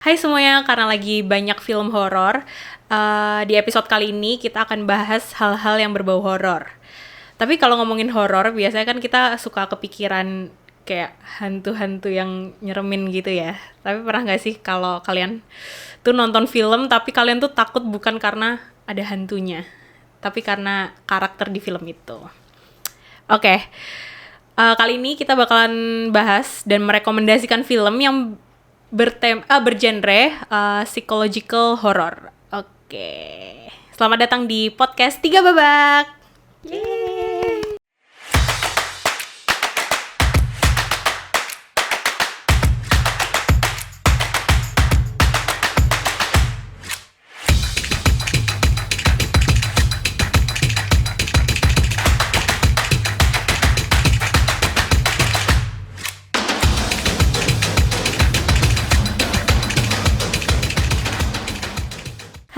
Hai semuanya, karena lagi banyak film horor, di episode kali ini kita akan bahas hal-hal yang berbau horor. Tapi kalau ngomongin horor, biasanya kan kita suka kepikiran kayak hantu-hantu yang nyeremin gitu ya. Tapi pernah nggak sih kalau kalian tuh nonton film, tapi kalian tuh takut bukan karena ada hantunya, tapi karena karakter di film itu. Oke, kali ini kita bakalan bahas dan merekomendasikan film yang bergenre psychological horror. Oke. Selamat datang di podcast 3 Babak. Yeay.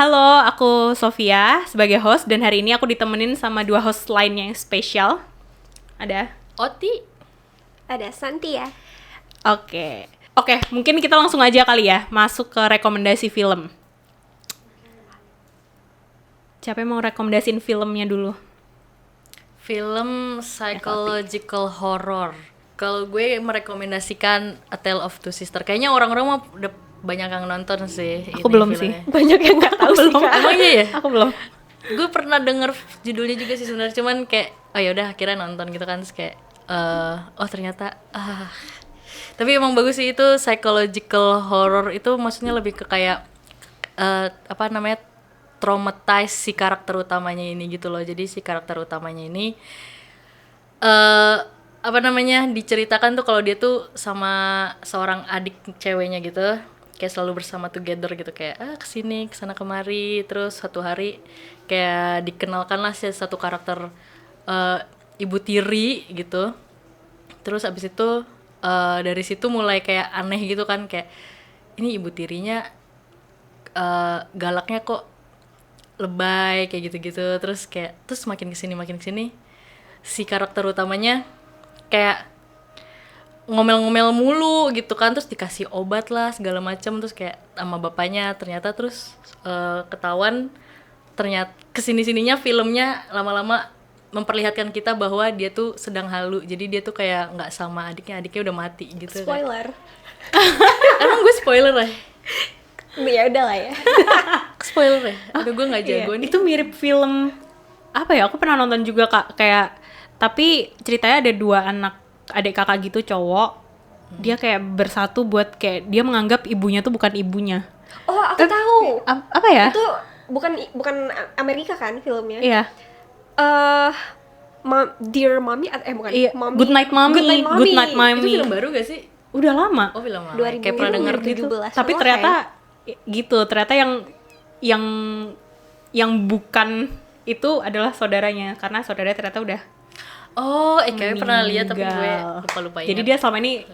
Halo, aku Sofia sebagai host dan hari ini aku ditemenin sama dua host lainnya yang spesial. Ada Oti. Ada Santi ya. Oke, mungkin kita langsung aja kali ya masuk ke rekomendasi film. Siapa yang mau rekomendasiin filmnya dulu? Film psychological horror. Kalau gue merekomendasikan A Tale of Two Sisters. Kayaknya orang-orang mah udah banyak yang nonton sih. Aku belum sih. Banyak yang nggak tahu sih Kak. Emang iya ya? Aku belum. Gue pernah denger judulnya juga sih sebenarnya, cuman kayak oh ya udah akhirnya nonton gitu kan, terus kayak oh ternyata tapi emang bagus sih. Itu psychological horror itu maksudnya lebih ke kayak apa namanya, traumatize si karakter utamanya ini gitu loh. Jadi si karakter utamanya ini apa namanya, diceritakan tuh kalau dia tuh sama seorang adik ceweknya gitu, kayak selalu bersama together gitu, kayak kesini kesana kemari. Terus suatu hari kayak dikenalkan lah satu karakter ibu tiri gitu. Terus abis itu dari situ mulai kayak aneh gitu kan, kayak ini ibu tirinya galaknya kok lebay kayak gitu-gitu. Terus makin kesini si karakter utamanya kayak ngomel-ngomel mulu gitu kan, terus dikasih obat lah segala macam, terus kayak sama bapaknya ternyata. Terus ketahuan ternyata kesini-sininya filmnya lama-lama memperlihatkan kita bahwa dia tuh sedang halu. Jadi dia tuh kayak nggak sama adiknya udah mati gitu. Spoiler. Emang gue spoiler ya? Ya udah lah ya. Spoiler ya? Aduh gue nggak jago nih. Itu mirip film apa ya? Aku pernah nonton juga Kak, kayak tapi ceritanya ada dua anak adik kakak gitu cowok. Dia kayak bersatu buat kayak dia menganggap ibunya tuh bukan ibunya. Oh, aku tahu. Apa ya? Itu bukan Amerika kan filmnya? Iya. Dear Mommy bukan. Iya. Mommy. Good Night Mommy. Good Night Mommy. Itu film baru gak sih? Udah lama. Oh film lama. 2017. Kayak pernah denger Gitu. 17. Tapi ternyata gitu, ternyata yang bukan itu adalah saudaranya, karena saudaranya ternyata udah Oh, kayaknya pernah lihat tapi gue meninggal. lupa ingat. Jadi dia selama ini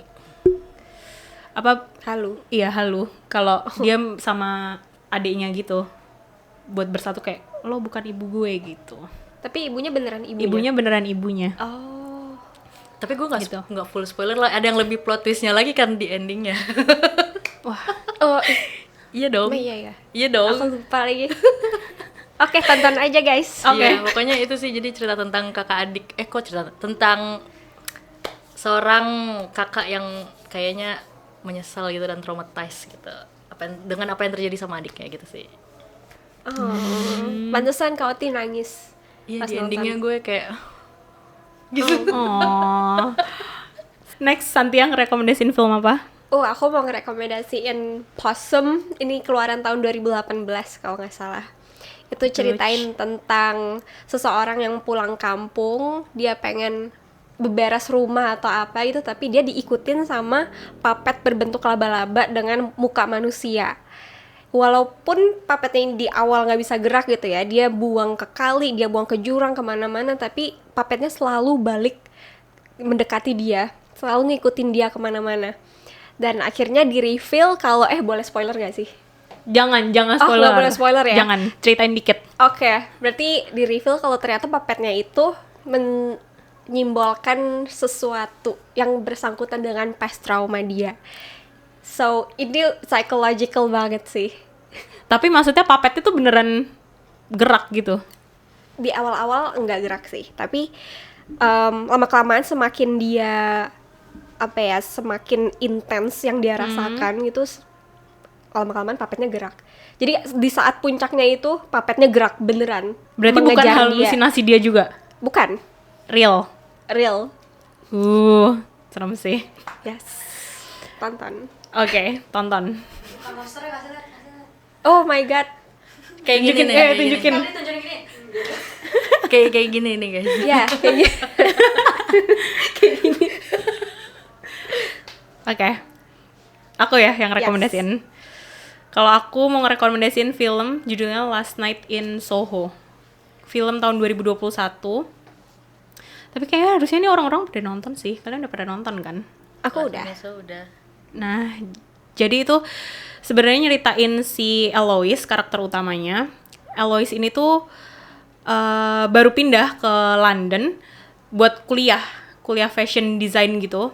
apa? Halu. Iya, halu. Kalau dia sama adiknya gitu buat bersatu kayak lo bukan ibu gue gitu. Tapi ibunya beneran ibunya. Ibunya beneran ibunya. Oh. Tapi gue nggak Gitu. nggak full spoiler lah. Ada yang lebih plot twistnya lagi kan di endingnya. Wah, Oh, Iya dong. iya ya. Iya dong. Aku lupa lagi. Oke, tonton aja guys. Iya, pokoknya itu sih. Jadi cerita tentang kakak adik. Kok cerita tentang seorang kakak yang kayaknya menyesal gitu dan traumatized gitu. Dengan apa yang terjadi sama adiknya gitu sih. Oh. Pantesan Kak Oti nangis. Iya, Pas di nonton. endingnya gue kayak gitu. oh. Next, Santi yang rekomendasiin film apa? Aku mau ngerekomendasiin Possum. Ini keluaran tahun 2018 kalau nggak salah. Itu ceritain tentang seseorang yang pulang kampung, dia pengen beberes rumah atau apa gitu, tapi dia diikutin sama puppet berbentuk laba-laba dengan muka manusia. Walaupun puppetnya ini di awal nggak bisa gerak gitu ya, dia buang ke kali, dia buang ke jurang, kemana-mana, tapi puppetnya selalu balik mendekati dia, selalu ngikutin dia kemana-mana. Dan akhirnya di-reveal kalau boleh spoiler nggak sih? Jangan Oh, spoiler. nggak boleh spoiler ya? Jangan, ceritain dikit. Oke, berarti di-reveal kalau ternyata puppetnya itu menyimbolkan sesuatu yang bersangkutan dengan past trauma dia. So ini psychological banget sih. Tapi maksudnya puppet itu beneran gerak gitu. Di awal-awal enggak gerak sih, tapi lama-kelamaan semakin dia apa ya, semakin intens yang dia rasakan gitu, lama-kelamaan puppetnya gerak. Jadi di saat puncaknya itu puppetnya gerak beneran. Berarti bukan mengejar halusinasi dia juga. Bukan, Real. real. Serem sih. Yes. Tonton. Oke, tonton. Oh my god. Kayak gini Tunjukin, nih, kayak gini. tunjukin. Kayak gini nih guys. Ya, kayak gitu. Oke. Aku ya yang rekomendasiin. Kalau aku mau ngerekomendasiin film judulnya Last Night in Soho. Film tahun 2021. Tapi kayaknya harusnya ini orang-orang pada nonton sih. Kalian udah pada nonton kan? Aku udah. Udah. Nah, jadi itu sebenarnya nyeritain si Eloise, karakter utamanya. Eloise ini tuh baru pindah ke London buat kuliah fashion design gitu.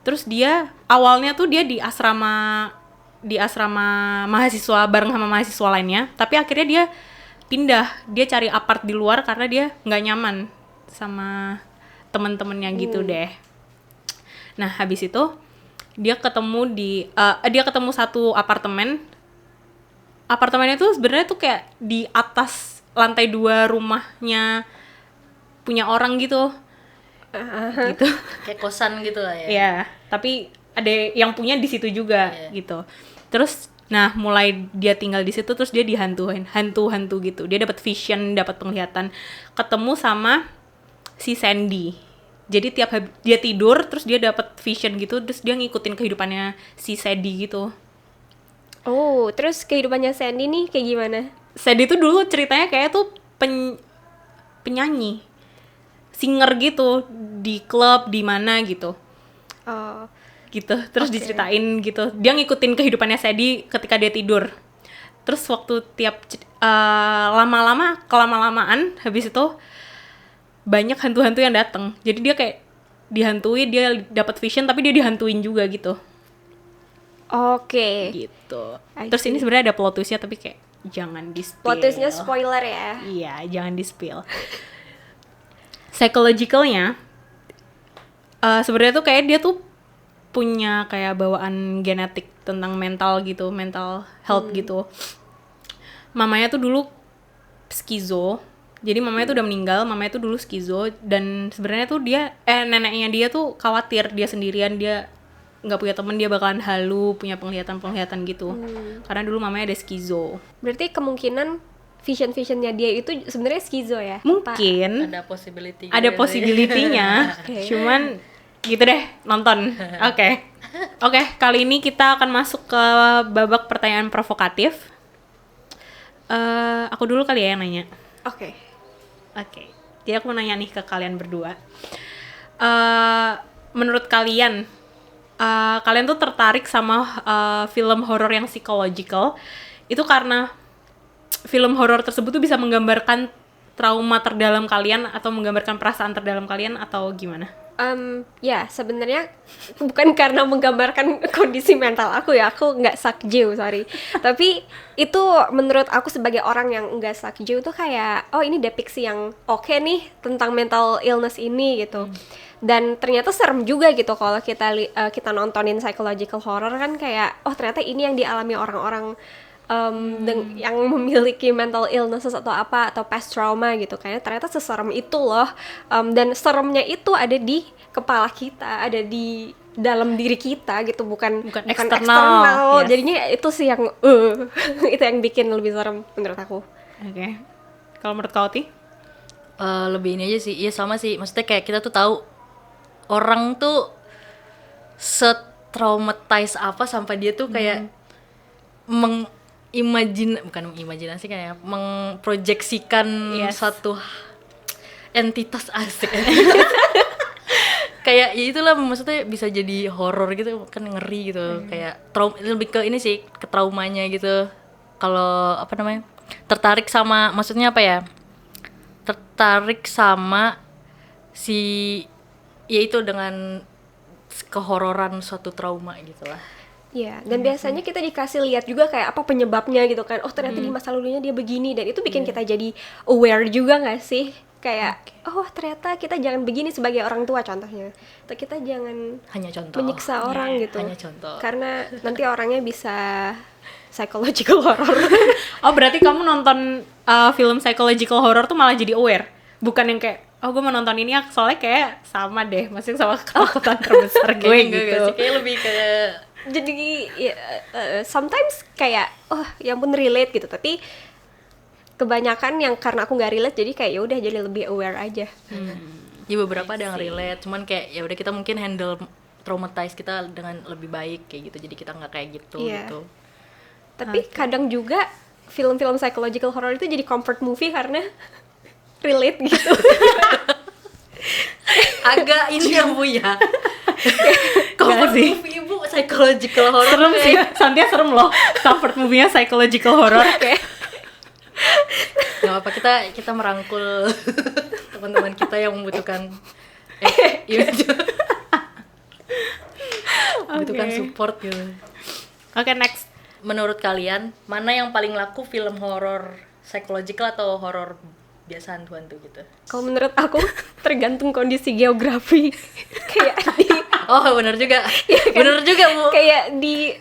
Terus dia awalnya tuh dia di asrama mahasiswa bareng sama mahasiswa lainnya, tapi akhirnya dia pindah, dia cari apart di luar karena dia nggak nyaman sama temen-temennya gitu deh. Nah, habis itu dia ketemu satu apartemen. Apartemennya tuh sebenarnya tuh kayak di atas lantai 2 rumahnya punya orang gitu. Gitu. Kayak kosan gitu lah ya. Iya, tapi ada yang punya di situ juga gitu. Terus nah mulai dia tinggal di situ terus dia dihantuin, hantu gitu. Dia dapat vision, dapat penglihatan, ketemu sama si Sandy. Jadi tiap dia tidur terus dia dapat vision gitu, terus dia ngikutin kehidupannya si Sandy gitu. Oh, terus kehidupannya Sandy nih kayak gimana? Sandy tuh dulu ceritanya kayak tuh penyanyi, singer gitu di klub di mana gitu. Oh, Gitu, terus diceritain gitu. Dia ngikutin kehidupannya Sandy ketika dia tidur. Terus waktu lama-lamaan habis itu banyak hantu-hantu yang datang. Jadi dia kayak dihantui, dia dapat vision tapi dia dihantuin juga gitu. oke. Gitu. I Terus ini see. sebenarnya ada plot twist-nya tapi kayak jangan di-spill. Plot twist-nya spoiler ya. Iya, jangan di-spill. Psychologicalnya sebenarnya tuh kayak dia tuh punya kayak bawaan genetik tentang mental gitu, mental health gitu. Mamanya tuh dulu skizo. Jadi mamanya tuh udah meninggal, mamanya tuh dulu skizo dan sebenarnya tuh neneknya dia tuh khawatir dia sendirian, dia nggak punya temen, dia bakalan halu, punya penglihatan gitu. Karena dulu mamanya ada skizo. Berarti kemungkinan vision-visionnya dia itu sebenarnya skizo ya? Mungkin Ada possibility. ada possibility-nya, cuman gitu deh, nonton. Oke, kali ini kita akan masuk ke babak pertanyaan provokatif. Aku dulu kali ya yang nanya. Oke. Oke, jadi aku mau nanya nih ke kalian berdua. Menurut kalian, kalian tuh tertarik sama film horor yang psychological itu karena film horor tersebut tuh bisa menggambarkan trauma terdalam kalian atau menggambarkan perasaan terdalam kalian atau gimana? Ya sebenarnya bukan karena menggambarkan kondisi mental aku ya, aku nggak sakjeu, sorry. Tapi itu menurut aku sebagai orang yang nggak sakjeu tuh kayak, oh ini depiksi yang oke nih tentang mental illness ini gitu. Dan ternyata serem juga gitu kalau kita nontonin psychological horror kan kayak, oh ternyata ini yang dialami orang-orang yang memiliki mental illness atau apa atau past trauma gitu, kayaknya ternyata seserem itu loh. Dan seremnya itu ada di kepala kita, ada di dalam diri kita gitu, bukan eksternal. Yes. Jadinya itu sih yang itu yang bikin lebih serem menurut aku. Oke. Kalau menurut kau Ti? Lebih ini aja sih, iya sama sih. Maksudnya kayak kita tuh tahu orang tuh se-traumatize apa sampai dia tuh kayak bukan mengimajinasi kayak mengproyeksikan satu entitas asik. Kayak ya itulah maksudnya bisa jadi horor gitu kan, ngeri gitu. Kayak lebih ke ini sih, ke traumanya gitu. Kalau apa namanya? Tertarik sama, maksudnya apa ya? Tertarik sama yaitu dengan kehororan suatu trauma gitu lah. Iya, dan biasanya kita dikasih lihat juga kayak apa penyebabnya gitu kan. Oh, ternyata di masa lalunya dia begini, dan itu bikin kita jadi aware juga nggak sih? Kayak, oh ternyata kita jangan begini sebagai orang tua contohnya. Atau kita jangan Hanya contoh. menyiksa orang gitu. Hanya contoh. Karena nanti orangnya bisa psychological horror. Oh, berarti kamu nonton film psychological horror tuh malah jadi aware? Bukan yang kayak, oh gue mau nonton ini ya, soalnya kayak sama deh, masih sama ketakutan terbesar gue Kayaknya enggak gitu. sih, kayak lebih kayak Jadi ya, sometimes kayak oh ya ampun relate gitu, tapi kebanyakan yang karena aku nggak relate jadi kayak ya udah jadi lebih aware aja. ya beberapa ada yang relate, cuman kayak ya udah kita mungkin handle traumatize kita dengan lebih baik kayak gitu, jadi kita nggak kayak gitu Iya. gitu. Tapi kadang juga film-film psychological horror itu jadi comfort movie karena relate gitu. Agak ini ya Bu ya. Comfort sih. movie Ibu psychological horror Serem sih, kayak- Santia serem loh. Comfort movie-nya psychological horror. Kayak Gak apa, kita merangkul teman-teman kita yang membutuhkan membutuhkan Oke. support gitu. Oke, next. Menurut kalian, mana yang paling laku, film horor psychological atau horor biasa hantu-hantu gitu? kalau menurut aku tergantung kondisi geografi. Kayak di Oh bener juga, bener juga Bu. kayak di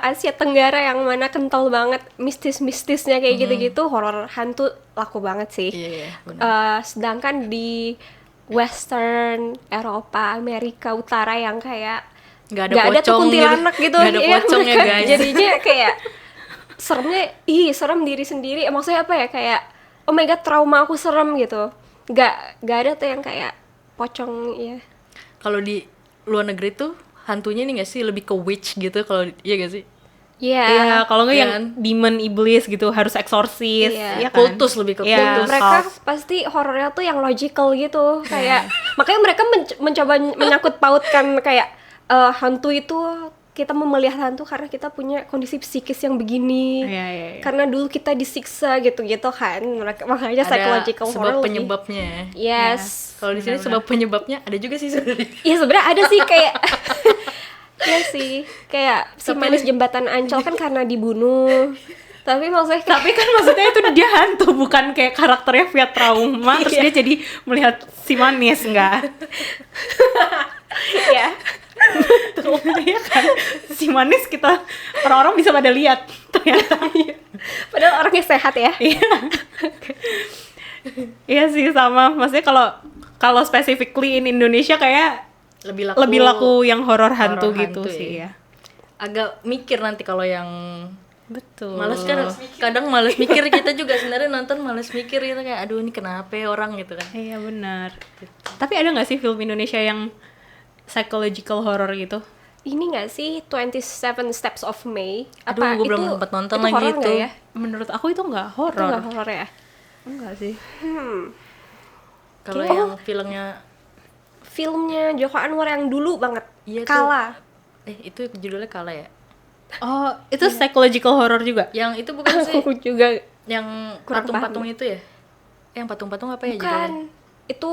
Asia Tenggara yang mana kental banget mistis-mistisnya kayak gitu-gitu, horor hantu laku banget sih. Iya, iya, bener. Sedangkan di Western Eropa, Amerika Utara yang kayak Nggak ada nggak ada tuh pocong kuntilanak gitu, Nggak ada Iya, pocongnya mereka guys. jadinya kayak seremnya, serem diri sendiri. Maksudnya apa ya, kayak oh my god trauma aku serem gitu. Nggak ada tuh yang kayak pocong ya. Kalau di luar negeri tuh hantunya ini nggak sih lebih ke witch gitu, kalau iya gak sih? Iya. Iya, kalau nggak Iya yang kan? demon iblis gitu, harus eksorsis. Iya. Iya kan? Kultus, lebih ke Iya, kultus. Mereka cult. pasti horornya tuh yang logical gitu, kayak makanya mereka mencoba menyangkut pautkan kayak hantu itu, kita memelihat hantu karena kita punya kondisi psikis yang begini, Iya, iya, iya. karena dulu kita disiksa gitu-gitu kan, mereka makanya Ada psychological sebab horror lebih- penyebabnya. Yes. Kalau di sini sebab penyebabnya ada juga sih sebenarnya. Iya sebenarnya ada sih kayak iya sih kayak si Tapi manis jembatan Ancol kan karena dibunuh, tapi maksudnya kayak, Tapi kan maksudnya itu dia hantu, bukan kayak karakternya via trauma, terus Iya. dia jadi melihat si manis, enggak? ya Iya kan? Si manis kita, orang-orang bisa pada lihat ternyata. padahal orangnya sehat ya. Iya sih, sama. Maksudnya kalau specifically in Indonesia kayak lebih laku yang horor hantu horor gitu hantu sih ya. ya. Agak mikir nanti kalau yang Betul. males kan, kadang males mikir, kita juga sebenarnya nonton males mikir gitu, kayak aduh ini kenapa ya orang gitu kan. Iya benar. Tapi ada nggak sih film Indonesia yang psychological horror gitu? Ini nggak sih 27 Steps of May? Aduh, gua belum sempet nonton lagi horor itu. nggak ya? Menurut aku itu nggak Itu horor. nggak horor ya? Enggak sih. Kalau Oh. yang filmnya Filmnya Joko Anwar yang dulu banget, Iya tuh. Kala. Itu judulnya Kala ya. Oh, itu psychological horror juga? Yang itu bukan sih, Aku juga yang Kurang patung-patung itu ya? Yang patung-patung apa ya judulnya? bukan. Itu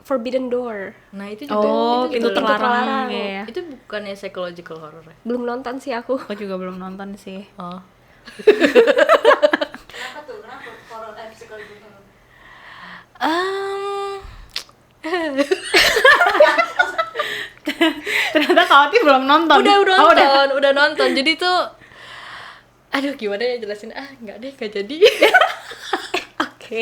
Forbidden Door. Nah itu juga Oh, itu itu juga- terlarang. terlarang. Ya. Itu bukannya psychological horror ya? Belum nonton sih aku. Aku juga belum nonton sih. Oh. Ternyata Kak Oti belum nonton. Udah Oh, nonton, udah nonton. Jadi tuh aduh gimana ya jelasin, nggak deh, nggak jadi. Oke.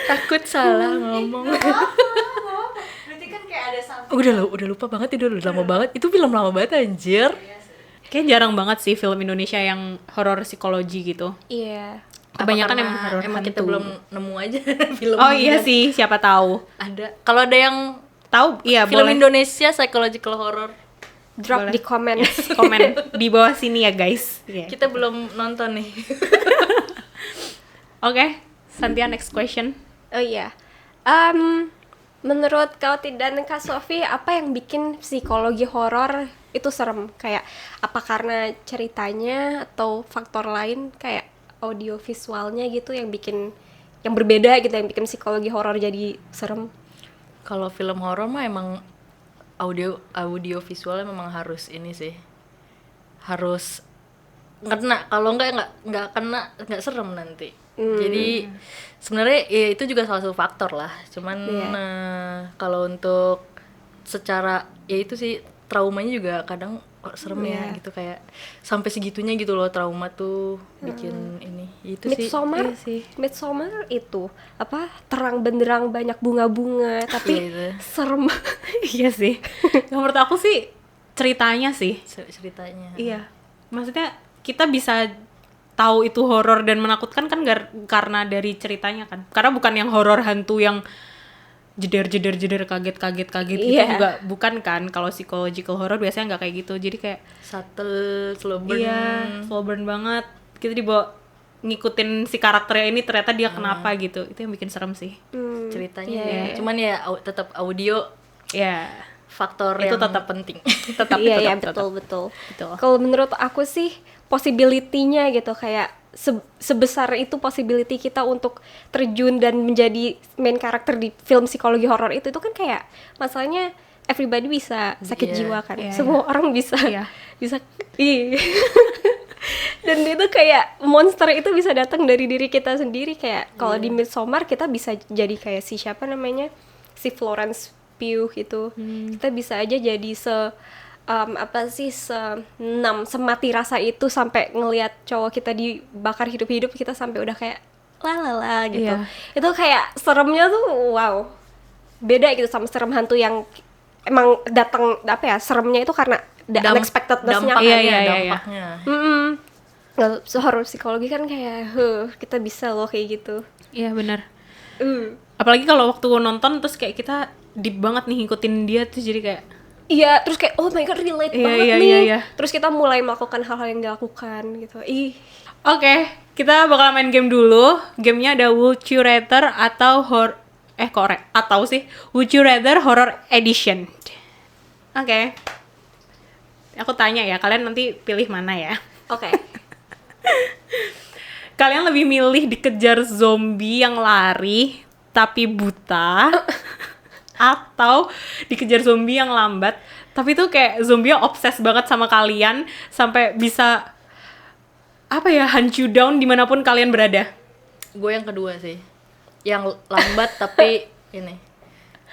Takut salah ngomong. Berarti kan kayak ada something. Udah lupa banget, itu udah lama banget. Itu film lama banget anjir. Kayaknya jarang banget sih film Indonesia yang horor psikologi gitu. Iya. Kebanyakan Apa emang karena horor emang kita hantu. belum nemu aja film. Oh iya sih, siapa tahu. Ada. Kalau ada yang Tahu? Iya, film boleh Indonesia psychological horror, Drop Boleh. di komen. komen di bawah sini ya, guys. Iya. kita belum nonton nih. Oke, Santia next question. Oh iya. Menurut Kak Oti dan Kak Sofi, apa yang bikin psikologi horor itu serem? Kayak apa karena ceritanya atau faktor lain kayak audio visualnya gitu yang bikin yang berbeda gitu yang bikin psikologi horor jadi serem? Kalau film horor mah emang audio visualnya memang harus ini sih, harus kena, kalau nggak kena nggak serem nanti. Jadi sebenarnya ya itu juga salah satu faktor lah, cuman kalau untuk secara ya itu sih traumanya juga kadang kok serem ya gitu, kayak sampai segitunya gitu loh trauma tuh bikin ini itu Midsommar, Midsommar itu apa terang benderang banyak bunga-bunga tapi Iya, itu. serem. Iya sih. Menurut aku sih ceritanya sih. ceritanya. Iya. Maksudnya kita bisa tahu itu horor dan menakutkan kan karena dari ceritanya kan. Karena bukan yang horor hantu yang jeder kaget itu Iya. juga bukan kan. Kalau psychological horror biasanya nggak kayak gitu. Jadi kayak Subtle, slow burn. iya, slow burn banget. Kita dibawa ngikutin si karakternya ini ternyata dia kenapa gitu. Itu yang bikin serem sih. Ceritanya Iya, ya. iya. Cuman ya tetap audio Ya, faktor itu yang tetap penting. Iya tetap. betul. Betul. Kalau menurut aku sih possibility-nya gitu kayak sebesar itu possibility kita untuk terjun dan menjadi main karakter di film psikologi horor itu kan kayak masalahnya everybody bisa sakit Iya. jiwa kan. Iya, Semua orang bisa Iya. bisa iya. Dan itu kayak monster itu bisa datang dari diri kita sendiri kayak kalau di Midsommar kita bisa jadi kayak si siapa namanya si Florence Pugh itu kita bisa aja jadi semati rasa itu sampai ngelihat cowok kita dibakar hidup-hidup kita sampai udah kayak lalala gitu. Iya. Itu kayak seremnya tuh wow. Beda gitu sama serem hantu yang emang datang apa ya seremnya itu karena unexpectedness-nya kan. Iya, Dampaknya, iya. dampaknya. So, horror psikologi kan kayak kita bisa loh kayak gitu. Iya benar. Apalagi kalau waktu nonton terus kayak kita deep banget nih ngikutin dia tuh jadi kayak Iya, terus kayak oh my god relate Iya, banget iya, nih. iya. Terus kita mulai melakukan hal-hal yang dilakukan gitu. Oke, kita bakal main game dulu. Gamenya ada Would You Rather atau Would You Rather Horror Edition. Oke. Aku tanya ya, kalian nanti pilih mana ya? Oke. Kalian lebih milih dikejar zombie yang lari tapi buta atau dikejar zombie yang lambat tapi tuh kayak zombie yang obses banget sama kalian sampai bisa hunt you down dimanapun kalian berada? Gue yang kedua sih, yang lambat tapi ini.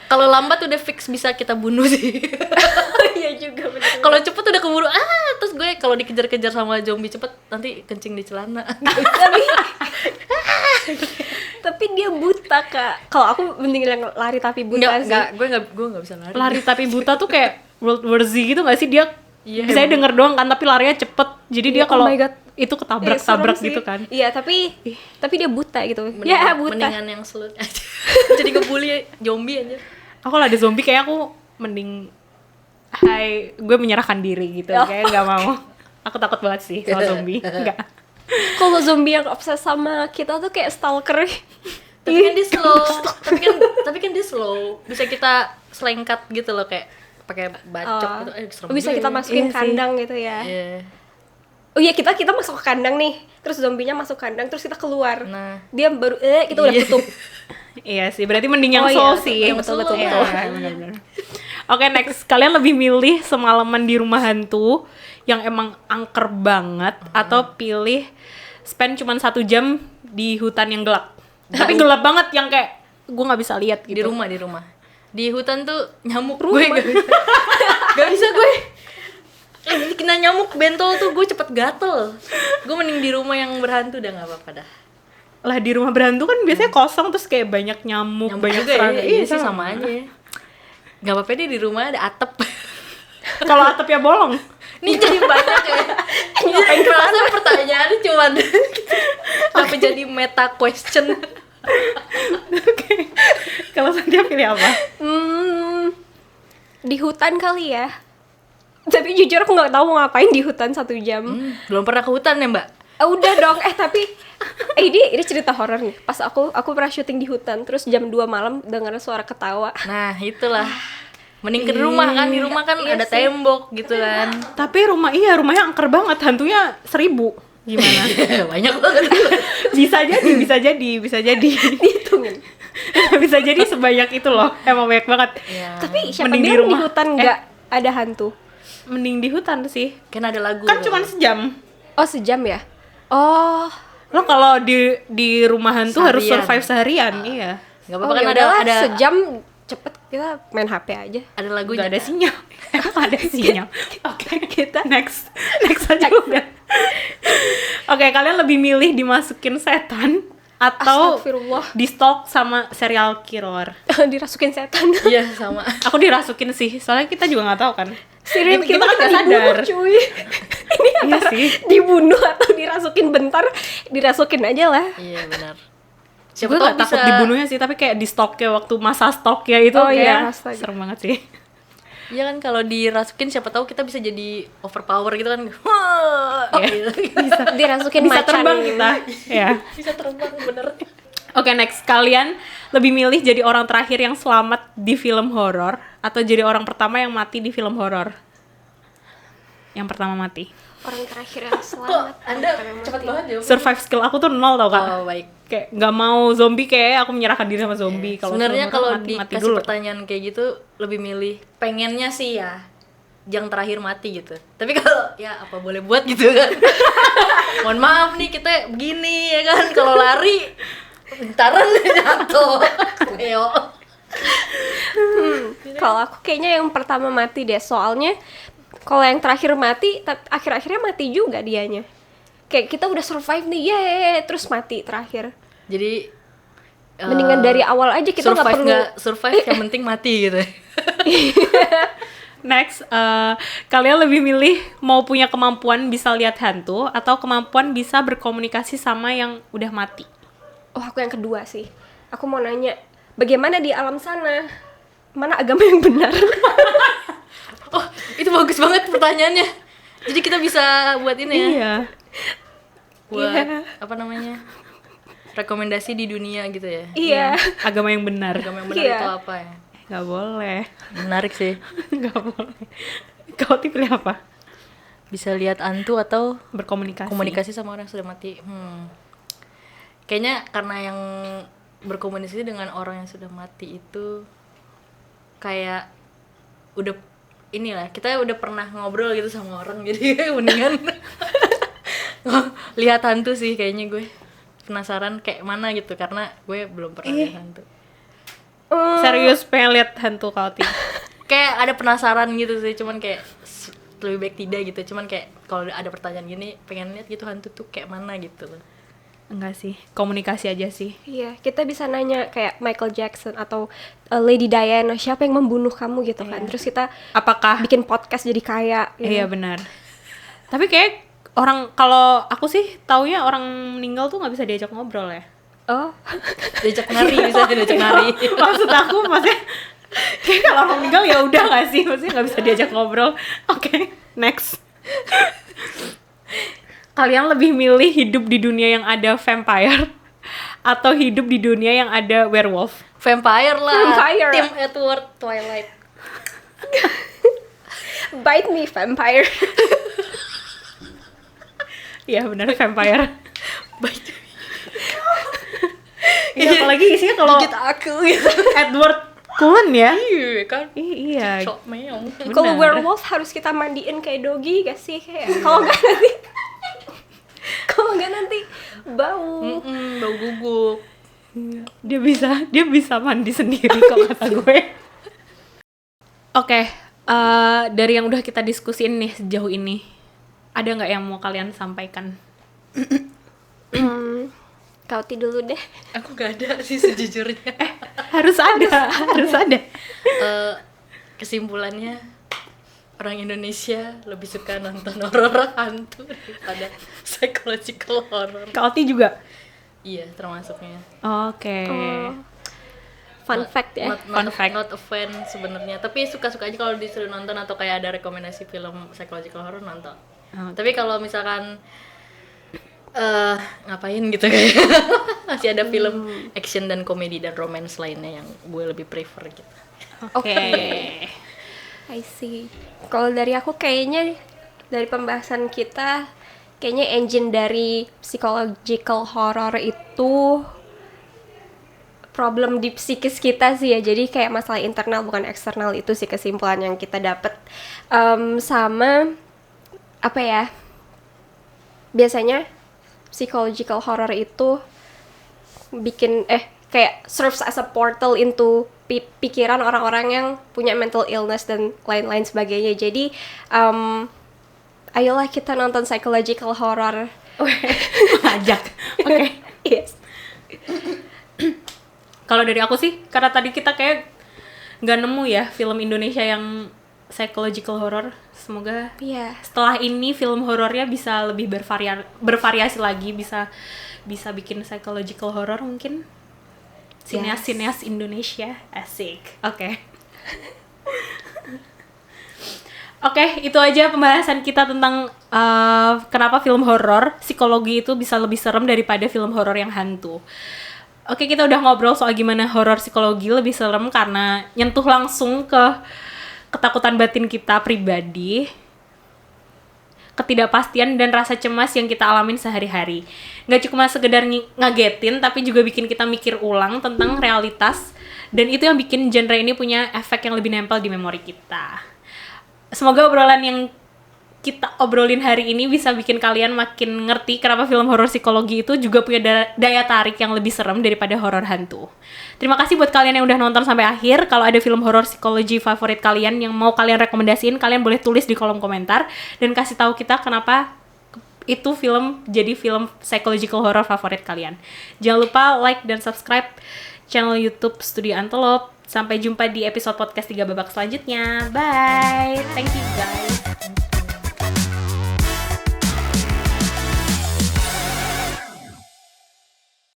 Kalau lambat udah fix bisa kita bunuh sih. Iya juga benar. Kalau cepet udah keburu terus gue kalau dikejar-kejar sama zombie cepet nanti kencing di celana. Tapi dia buta, Kak. Kalau aku mending yang lari tapi buta sih. gue nggak bisa lari. Lari tapi buta tuh kayak World War Z gitu gak sih? Dia Iya, bisa denger doang kan tapi larinya cepet jadi dia Iya, kalau oh my God. itu Serem ketabrak-tabrak sih. gitu kan. Iya, tapi dia buta gitu. Mendingan, Ya, buta. mendingan yang slow aja. Jadi ngebully zombie aja. Aku kalau ada zombie kayak aku mending gue menyerahkan diri gitu. Kayak gak mau. Aku takut banget sih sama zombie. Enggak. Kalau zombie yang obses sama kita tuh kayak stalker. Tapi kan dia slow. tapi kan dia slow. Bisa kita selengkat gitu loh kayak pakai bacok gitu. Serem Bisa juga kita ya. masukin Iya sih. kandang gitu ya. Iya. Oh iya, kita masuk ke kandang nih. Terus zombinya masuk kandang terus kita keluar. Nah. Dia baru kita udah Iya. tutup. Iya sih, berarti mending yang Oh soul iya, sih. yang betul. Iya, benar-benar. Oke, next. Kalian lebih milih semalaman di rumah hantu yang emang angker banget atau pilih spend cuma 1 jam di hutan yang gelap? Tapi gelap banget yang kayak gue nggak bisa lihat gitu. Di rumah. Di hutan tuh nyamuk gue gak bisa gue. Kena nyamuk bentol tuh gue cepet gatel. Gue mending di rumah yang berhantu udah gak apa-apa dah. Lah di rumah berhantu kan biasanya kosong terus kayak banyak nyamuk banyak juga ya, serangga. iya sih sama aja. Gak apa-apa deh di rumah ada atap. Kalau atapnya bolong. Ini jadi banyak ya. Ngapain merasa pertanyaannya cuman tapi jadi meta question. Oke. Kalau Santia pilih apa? Di hutan kali ya. Tapi jujur aku nggak tahu mau ngapain di hutan 1 jam. Belum pernah ke hutan ya, Mbak? Udah dong, tapi ini cerita horor nih. Pas aku pernah syuting di hutan, terus jam 2 malam dengar suara ketawa. Nah, itulah. Mending ke rumah kan, di rumah kan ada tembok gitu kan. Tapi rumahnya angker banget, hantunya 1000. Gimana? Banyak banget. bisa jadi. Hitungin. Bisa jadi sebanyak itu loh. Emang banyak banget. Iya. Tapi siapa Mending di bilang di rumah. hutan nggak ada hantu? Mending di hutan sih. Kan ada lagu. Kan cuma sejam. Oh, sejam ya? Oh, Lo kalau di rumahan tuh harus Seharian. survive seharian, iya. Enggak oh apa-apa kan ya ada udahlah, ada sejam cepet kita main HP aja. ada lagunya. Gak ada sinyal. Emang ada sinyal. Oke, kita next aja udah. Oke, kalian lebih milih dimasukin setan atau Astagfirullah. di stalk sama serial killer? Dirasukin setan. Iya, sama. Aku dirasukin sih, soalnya kita juga nggak tahu kan. Serial Kita killer kan nggak dibunuh, sadar. cuy. Ini Iya antara sih. dibunuh atau dirasukin bentar, dirasukin aja lah. Iya, benar. Gue gak takut dibunuhnya sih, tapi kayak di stalknya waktu masa stalknya itu Oh iya, kayak astaga. serem banget sih. Iya kan kalau dirasukin siapa tahu kita bisa jadi overpower gitu kan. Wah, Iya. bisa. Dirasukin Bisa macan. terbang kita. Ya. Bisa terbang bener. Oke, next. Kalian lebih milih jadi orang terakhir yang selamat di film horor atau jadi orang pertama yang mati di film horor? Yang pertama mati. Orang terakhir yang Kok selamat. Anda cepat banget ya? Survive skill aku tuh 0 tau kak. Oh, baik. Kayak nggak mau zombie, kayak aku menyerahkan diri sama zombie. Sebenarnya kalau mati dikasih pertanyaan kayak gitu lebih milih pengennya sih ya yang terakhir mati gitu. Tapi kalau ya apa boleh buat gitu kan. Mohon maaf nih kita begini ya kan, kalau lari bentaran jatuh. Leo. Kalau aku kayaknya yang pertama mati deh, soalnya kalau yang terakhir mati, akhir-akhirnya mati juga dianya. Kayak kita udah survive nih, yeay, terus mati terakhir. Jadi Mendingan dari awal aja kita nggak perlu. survive yang penting mati gitu. Next, kalian lebih milih mau punya kemampuan bisa lihat hantu atau kemampuan bisa berkomunikasi sama yang udah mati? Oh, aku yang kedua sih. Aku mau nanya, bagaimana di alam sana? Mana agama yang benar? Oh, itu bagus banget pertanyaannya. Jadi kita bisa buat ini ya. Iya. Buat Iya. apa namanya? Rekomendasi di dunia gitu ya. Iya. Agama yang benar. Agama yang benar Iya. itu apa ya? Gak boleh. Menarik sih. Gak boleh. Kau pilih apa? Bisa lihat hantu atau Berkomunikasi. komunikasi sama orang yang sudah mati. Kayaknya karena yang berkomunikasi dengan orang yang sudah mati itu kayak udah inilah, kita udah pernah ngobrol gitu sama orang, jadi mendingan lihat hantu sih kayaknya. Gue penasaran kayak mana gitu karena gue belum pernah lihat hantu. Serius pengen lihat hantu kau Kayak ada penasaran gitu sih, cuman kayak lebih baik tidak gitu. Cuman kayak kalau ada pertanyaan gini pengen lihat gitu hantu tuh kayak mana gitu loh. Enggak sih, komunikasi aja sih. Iya, kita bisa nanya kayak Michael Jackson atau Lady Diana, siapa yang membunuh kamu gitu kan. Terus kita Apakah bikin podcast jadi kaya. Iya benar. Tapi kayak orang, kalau aku sih taunya orang meninggal tuh nggak bisa diajak ngobrol ya. Oh, Diajak nari, bisa diajak nari. Maksud aku maksudnya kayak kalau orang meninggal ya udah nggak sih, maksudnya nggak bisa diajak ngobrol. Oke, next. Kalian lebih milih hidup di dunia yang ada vampire atau hidup di dunia yang ada werewolf? Vampire lah. Vampire. Tim Edward Twilight. bite me vampire. Iya benar, vampire. Baik. Iya, apalagi isinya kalau Gigit aku gitu. Edward Cullen ya. Iya kan. Iya. Sok meong. Kalau Benar. werewolf harus kita mandiin kayak doggy gak sih? Kayak kalau nggak nanti kalau nggak nanti bau. Bau guguk. Dia bisa mandi sendiri kok kata gue. Oke, dari yang udah kita diskusin nih sejauh ini, ada nggak yang mau kalian sampaikan? Kau tidur dulu deh. Aku gak ada sih sejujurnya. Harus ada, harus ada. Kesimpulannya orang Indonesia lebih suka nonton horor hantu daripada psychological horror. Kak Oti juga? Iya, termasuknya. Oke. Fun fact ya. Fun fact. Not a fan sebenarnya, tapi suka-suka aja kalau disuruh nonton atau kayak ada rekomendasi film psychological horror nonton. Oh. Tapi kalau misalkan ngapain gitu kayak masih ada film action dan komedi dan romance lainnya yang gue lebih prefer gitu. Oke. I see. Kalau dari aku kayaknya dari pembahasan kita kayaknya engine dari psychological horror itu problem di psikis kita sih ya. Jadi kayak masalah internal bukan eksternal, itu sih kesimpulan yang kita dapat. Sama apa ya? Biasanya psychological horror itu bikin kayak serves as a portal into pikiran orang-orang yang punya mental illness dan lain-lain sebagainya. Jadi ayolah kita nonton psychological horror. Ajak. Oke. Yes. Kalau dari aku sih, karena tadi kita kayak nggak nemu ya film Indonesia yang psychological horror. Semoga setelah ini film horornya bisa lebih bervariasi lagi, bisa bikin psychological horror mungkin. Sineas Indonesia, asik. Oke. Oke, itu aja pembahasan kita tentang kenapa film horor psikologi itu bisa lebih serem daripada film horor yang hantu. Oke, kita udah ngobrol soal gimana horor psikologi lebih serem karena nyentuh langsung ke ketakutan batin kita pribadi, ketidakpastian dan rasa cemas yang kita alamin sehari-hari. Nggak cuma sekedar ngagetin, tapi juga bikin kita mikir ulang tentang realitas, dan itu yang bikin genre ini punya efek yang lebih nempel di memori kita. Semoga obrolan yang kita obrolin hari ini bisa bikin kalian makin ngerti kenapa film horor psikologi itu juga punya daya tarik yang lebih serem daripada horor hantu. Terima kasih buat kalian yang udah nonton sampai akhir. Kalau ada film horor psikologi favorit kalian yang mau kalian rekomendasiin, kalian boleh tulis di kolom komentar dan kasih tahu kita kenapa itu film jadi film psychological horror favorit kalian. Jangan lupa like dan subscribe channel YouTube Studio Antelope. Sampai jumpa di episode podcast 3 babak selanjutnya. Bye. Thank you guys.